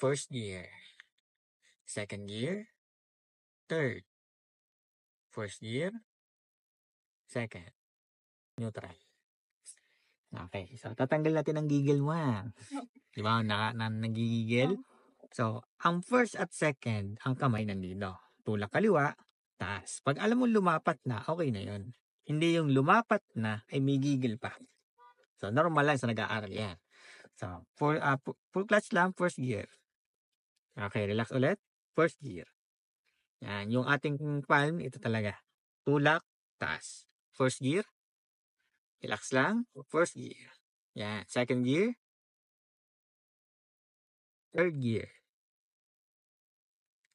First gear. Second gear. Third. First gear. Second. Neutral. Okay. So, tatanggal natin ang gigil mo, ha. Di ba? Nagigigil. So, ang first at second, ang kamay nandito. Tulak kaliwa, taas. Pag alam mo lumapat na, okay na yun. Hindi yung lumapat na, ay may gigil pa. So, normal lang sa nag-aaral yan. So, full clutch lang, first gear. Okay, relax ulit. First gear. Yan, yung ating palm, ito talaga. Tulak, taas. First gear. Relax lang. First gear. Yan, second gear. Third gear.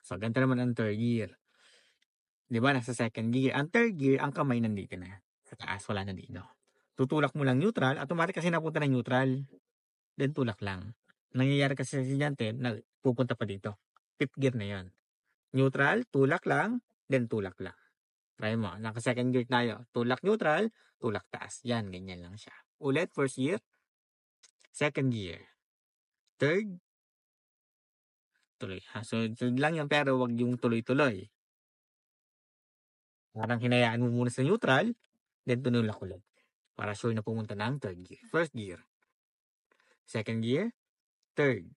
So, ganito naman ang third gear. Di ba, nasa second gear. Ang third gear, ang kamay nandito na. Sa taas, wala na dito. Tutulak mo lang neutral, automatic kasi napunta na neutral. Then tulak lang. Nangyayari kasi sa estudyante, pupunta pa dito. Fifth gear na yon. Neutral, tulak lang, then tulak lang. Try mo. Naka second gear tayo. Tulak neutral, tulak taas. Yan, ganyan lang siya. Ulit, first gear. Second gear. Third. Tuloy. So, lang yan, pero wag yung tuloy-tuloy. Parang hinayaan mo muna sa neutral, then tunulak ulit. Para sure na pumunta ng third gear. First gear. Second gear. Third.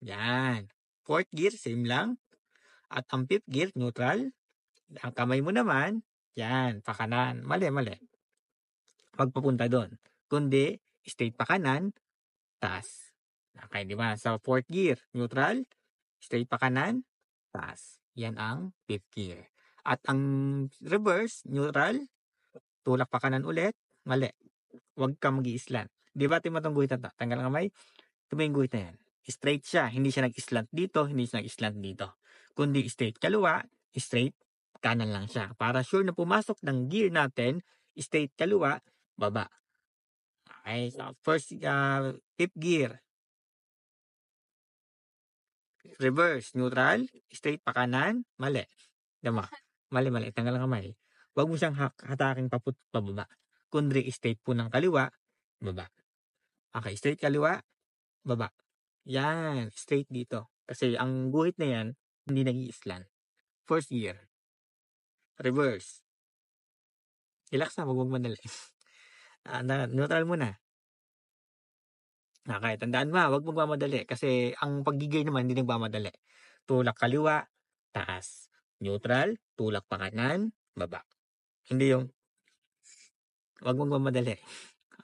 Yan. Fourth gear, same lang. At ang fifth gear, neutral. Ang kamay mo naman, yan, pakanan. Mali. Huwag papunta doon. Kundi, straight pakanan, taas. Okay, di ba? Sa fourth gear, neutral, straight pakanan, taas. Yan ang fifth gear. At ang reverse, neutral, tulak pakanan ulit, mali. Huwag ka mag-i-slant. Di ba timatong guhit na tanggal ang kamay? Tumingin guhit na yan. Straight siya. Hindi siya nag-slant dito, hindi siya nag-slant dito. Kundi straight kaliwa, straight kanan lang siya. Para sure na pumasok ng gear natin, straight kaliwa, baba. Okay, so first, fifth gear. Reverse, neutral, straight pa kanan, mali. Diba? Mali. Tanggal ang kamay. Huwag mo siyang hataking pababa. Kundi straight po ng kaliwa, baba. Okay, straight kaliwa, baba. Yan, straight dito. Kasi ang guhit na yan, hindi nag-i-slant. First gear. Reverse. Relax na, huwag madali. Neutral muna. Okay, tandaan mo, huwag magmamadali. Kasi ang paggigil naman, hindi nagmamadali. Tulak kaliwa, taas. Neutral, tulak pa kanan, baba. Hindi yung, huwag magmamadali.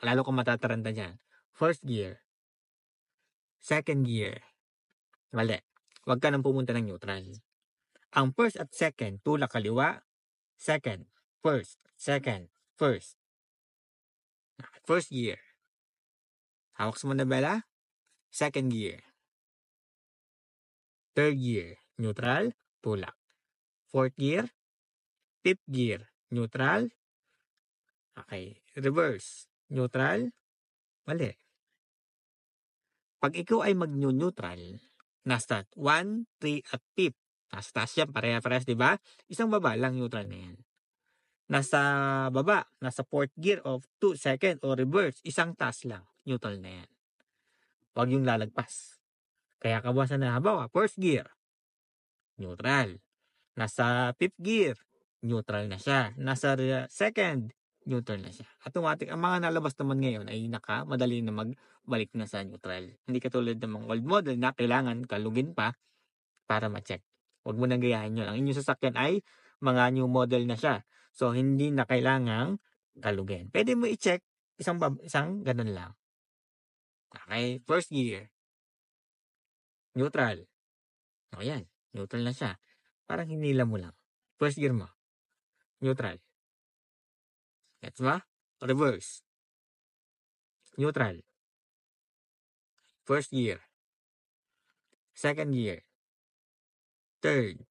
Lalo kang matataranta dyan. First gear. Second gear. Mali. Huwag ka nang pumunta ng neutral. Ang first at second, tulak kaliwa, second, first, second, first. First gear. Hawak sa manabela. Second gear. Third gear. Neutral, tulak. Fourth gear. Fifth gear. Neutral. Okay. Reverse. Neutral. Mali. Pag ikaw ay mag-neutral, nasa 1, 3, at 5. Nasa taas yan, pareha-parehas, di ba? Isang baba lang neutral na yan. Nasa baba, nasa fourth gear of 2, second, o reverse, isang taas lang, neutral na yan. Huwag yung lalagpas. Kaya kabawasan na, habawa, first gear, neutral. Nasa fifth gear, neutral na siya. Nasa second, neutral na siya. Automatic, ang mga nalabas naman ngayon ay madali na magbalik na sa neutral. Hindi katulad ng mga old model na kailangan kalugin pa para ma-check. Huwag mo nang gayahin yun. Ang inyong sasakyan ay mga new model na siya. So, hindi na kailangang kalugin. Pwede mo i-check isang ganun lang. Okay, first gear. Neutral. O yan, neutral na siya. Parang hinila mo lang. First gear mo. Neutral. Gets mo? Reverse. Neutral. First gear. Second gear. Third.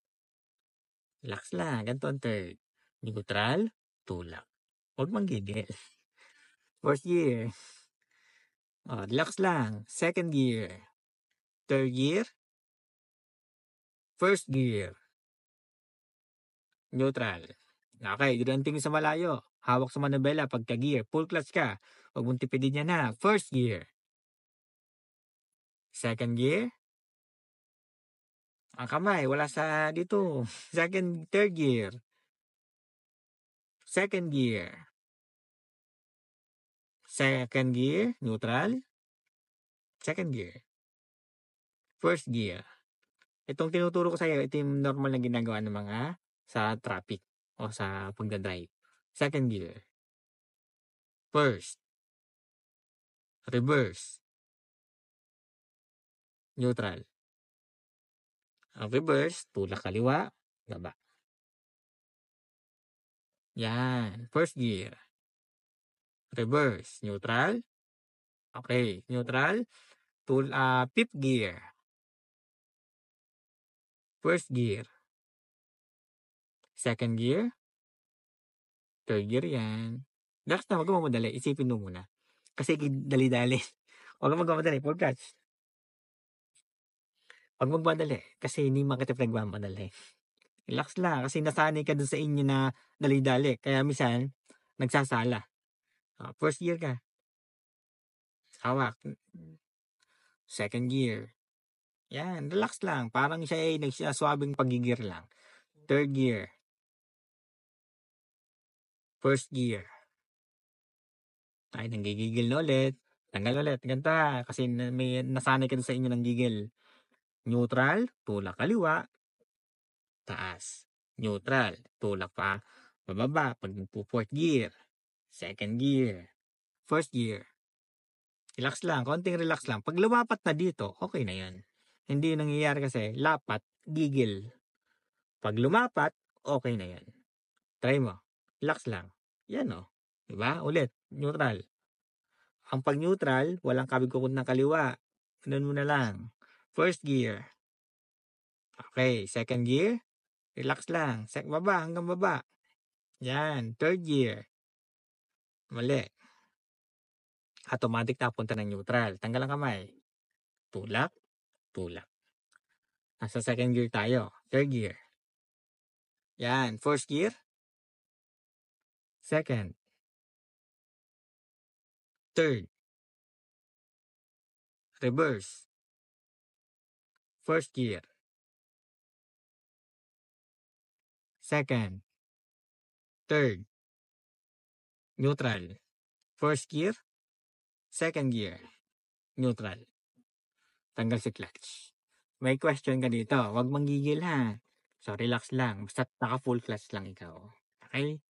Relax lang. Ganito ang third. Neutral. Tulak. Huwag manggigil. First gear. Relax lang. Second gear. Third gear. First gear. Neutral. Okay, tingin sa malayo. Hawak sa manabela pagka-gear. Full clutch ka. Huwag mong tipidin yan na. First gear. Second gear. Ang kamay wala sa dito. Third gear. Second gear. Second gear, neutral. Second gear. First gear. Itong tinuturo ko sa'yo, ito yung normal na ginagawa ng mga sa traffic o sa pagdadrive. Second gear. First. Reverse. Neutral. Ang reverse, tulak kaliwa, baba. Yan. First gear. Reverse. Neutral. Okay. Neutral. Fifth gear. First gear. Second gear. Third gear yan. Relax na, wag mo madali. Isipin mo muna. Kasi dali-dali. Wag mo magmamadali. Full clutch. Wag magmadali. Kasi hindi man kita nagmamadali. Relax lang. Kasi nasanay ka dun sa inyo na dali-dali. Kaya minsan, nagsasala. First gear ka. Hawak. Second gear. Yan. Relax lang. Parang siya ay nagsaswabing pag-gear lang. Third gear. First gear. Ay, nanggigigil na ulit. Tanggal ulit. Ganito ha. Kasi may nasanay ka dun sa inyo ng gigil. Neutral. Tulak kaliwa. Taas. Neutral. Tulak pa. Bababa. Pag fourth gear. Second gear. First gear. Relax lang. Konting relax lang. Pag lumapat na dito, okay na yan. Hindi nangyayari kasi lapat, gigil. Pag lumapat, okay na yan. Try mo. Relax lang. Yan o. Diba? Ulit. Neutral. Ang pag-neutral, walang kabig-kukod ng kaliwa. Ganun mo na lang. First gear. Okay. Second gear. Relax lang. Baba hanggang baba. Yan. Third gear. Mali. Automatic na punta ng neutral. Tanggal ang kamay. Tulak. Tulak. Nasa second gear tayo. Third gear. Yan. First gear. Second. Third. Reverse. First gear. Second. Third. Neutral. First gear. Second gear. Neutral. Tanggal si clutch. May question ka dito. Huwag manggigil ha. So, relax lang. Basta naka full clutch lang ikaw. Okay?